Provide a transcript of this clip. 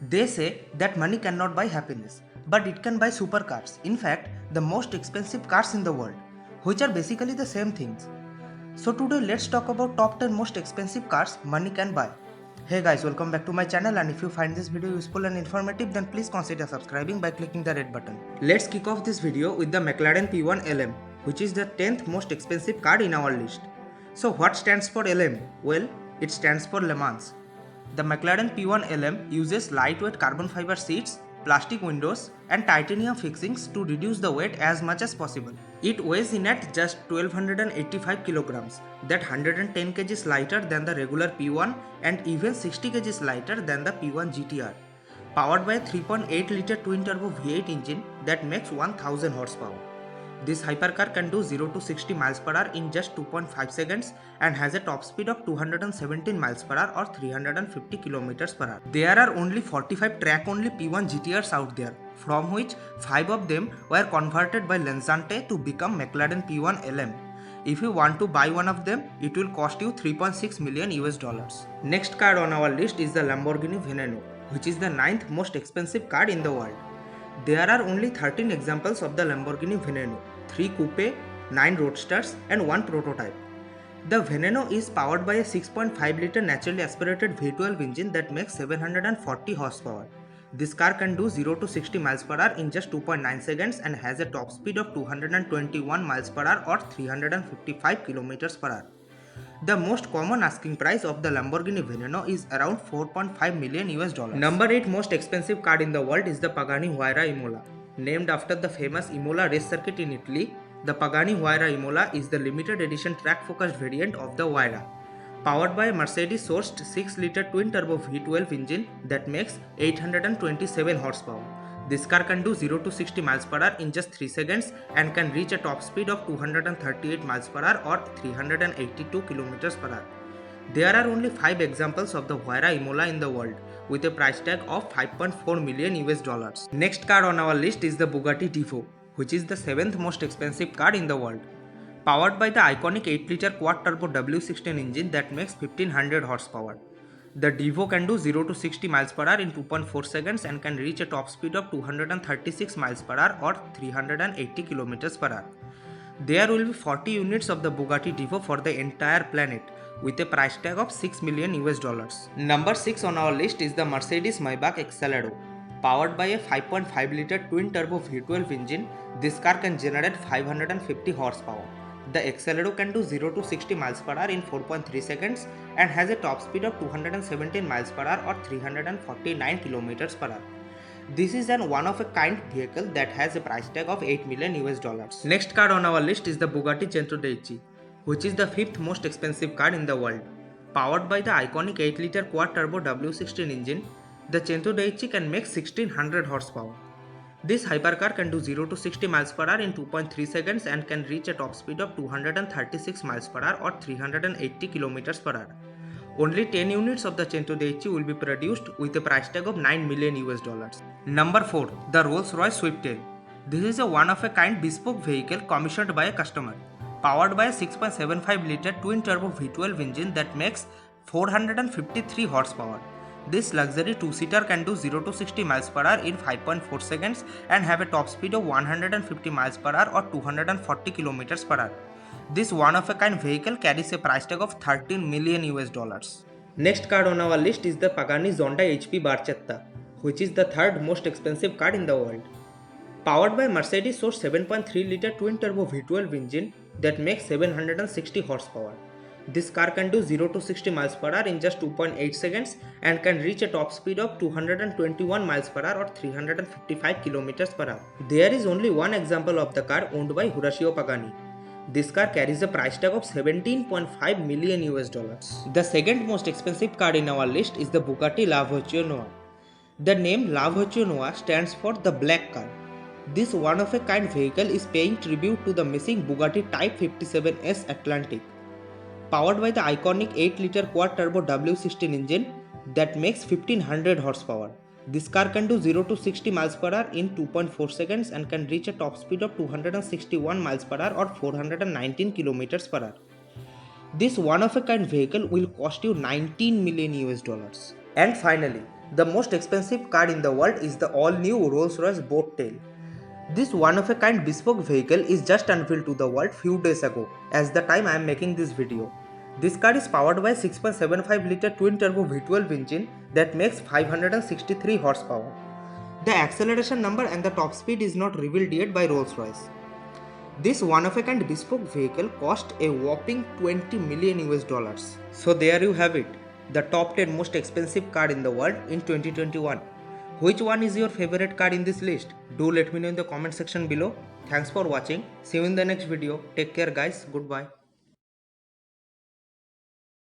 They say that money cannot buy happiness, but it can buy supercars. In fact, the most expensive cars in the world, which are basically the same things. So today let's talk about top 10 most expensive cars money can buy. Hey guys, welcome back to my channel, and if you find this video useful and informative, then please consider subscribing by clicking the red button. Let's kick off this video with the McLaren P1 LM, which is the 10th most expensive car in our list. So what stands for LM? Well, it stands for Le Mans. The McLaren P1 LM uses lightweight carbon fiber seats, plastic windows and titanium fixings to reduce the weight as much as possible. It weighs in at just 1285 kilograms, that 110 kgs lighter than the regular P1 and even 60 kgs lighter than the P1 GTR. Powered by a 3.8 liter twin turbo V8 engine that makes 1000 horsepower. This hypercar can do 0 to 60 miles per hour in just 2.5 seconds and has a top speed of 217 miles per hour or 350 kilometers per hour. There are only 45 track-only P1 GTRs out there, from which 5 of them were converted by Lansante to become McLaren P1 LM. If you want to buy one of them, it will cost you 3.6 million US dollars. Next car on our list is the Lamborghini Veneno, which is the 9th most expensive car in the world. There are only 13 examples of the Lamborghini Veneno, 3 coupe, 9 roadsters and 1 prototype. The Veneno is powered by a 6.5 liter naturally aspirated V12 engine that makes 740 horsepower. This car can do 0 to 60 miles per hour in just 2.9 seconds and has a top speed of 221 miles per hour or 355 kilometers per hour. The most common asking price of the Lamborghini Veneno is around 4.5 million US dollars. Number 8 most expensive car in the world is the Pagani Huayra Imola. Named after the famous Imola race circuit in Italy, the Pagani Huayra Imola is the limited edition track-focused variant of the Huayra. Powered by a Mercedes-sourced 6-liter twin-turbo V12 engine that makes 827 horsepower. This car can do 0 to 60 miles per hour in just 3 seconds and can reach a top speed of 238 miles per hour or 382 kilometers per hour. There are only 5 examples of the Huayra Imola in the world, with a price tag of 5.4 million US dollars. Next car on our list is the Bugatti Divo, which is the 7th most expensive car in the world. Powered by the iconic 8-liter quad-turbo W16 engine that makes 1500 horsepower. The Divo can do 0 to 60 miles per hour in 2.4 seconds and can reach a top speed of 236 miles per hour or 380 kilometers per hour. There will be 40 units of the Bugatti Divo for the entire planet, with a price tag of 6 million US dollars. Number 6 on our list is the Mercedes Maybach Excelero. Powered by a 5.5 liter twin turbo V12 engine, this car can generate 550 horsepower. The Excelero can do 0 to 60 miles per hour in 4.3 seconds and has a top speed of 217 miles per hour or 349 kilometers per hour. This is an one-of-a-kind vehicle that has a price tag of 8 million US dollars. Next car on our list is the Bugatti Centrodeci, which is the 5th most expensive car in the world. Powered by the iconic 8-liter quad-turbo W16 engine, the Centrodeci can make 1600 horsepower. This hypercar can do 0 to 60 miles per hour in 2.3 seconds and can reach a top speed of 236 miles per hour or 380 kilometers per hour. Only 10 units of the Centrodeci will be produced with a price tag of 9 million US dollars. Number 4. The Rolls-Royce Swiftail. This is a one-of-a-kind bespoke vehicle commissioned by a customer. Powered by a 6.75 liter twin-turbo V12 engine that makes 453 horsepower. This luxury 2-seater can do 0 to 60 miles per hour in 5.4 seconds and have a top speed of 150 miles per hour or 240 kilometers per hour. This one-of-a-kind vehicle carries a price tag of 13 million US dollars. Next car on our list is the Pagani Zonda HP Barchetta, which is the 3rd most expensive car in the world. Powered by Mercedes-sourced 7.3 liter twin-turbo V12 engine that makes 760 horsepower. This car can do 0 to 60 miles per hour in just 2.8 seconds and can reach a top speed of 221 miles per hour or 355 kilometers per hour. There is only one example of the car owned by Horacio Pagani. This car carries a price tag of 17.5 million US dollars. The 2nd most expensive car in our list is the Bugatti La Voiture Noire. The name La Voiture Noire stands for the black car. This one-of-a-kind vehicle is paying tribute to the missing Bugatti Type 57S Atlantic. Powered by the iconic 8-liter quad-turbo W16 engine that makes 1500 horsepower. This car can do 0 to 60 miles per hour in 2.4 seconds and can reach a top speed of 261 miles per hour or 419 kilometers per hour. This one-of-a-kind vehicle will cost you 19 million US dollars. And finally, The most expensive car in the world is the all-new Rolls-Royce Boat Tail. This one-of-a-kind bespoke vehicle is just unveiled to the world few days ago, as the time I am making this video. This car is powered by 6.75-liter twin-turbo V12 engine that makes 563 horsepower. The acceleration number and the top speed is not revealed yet by Rolls-Royce. This one-of-a-kind bespoke vehicle cost a whopping 20 million US dollars. So there you have it, the top 10 most expensive car in the world in 2021. Which one is your favorite car in this list? Do let me know in the comment section below. Thanks for watching. See you in the next video. Take care guys. Goodbye.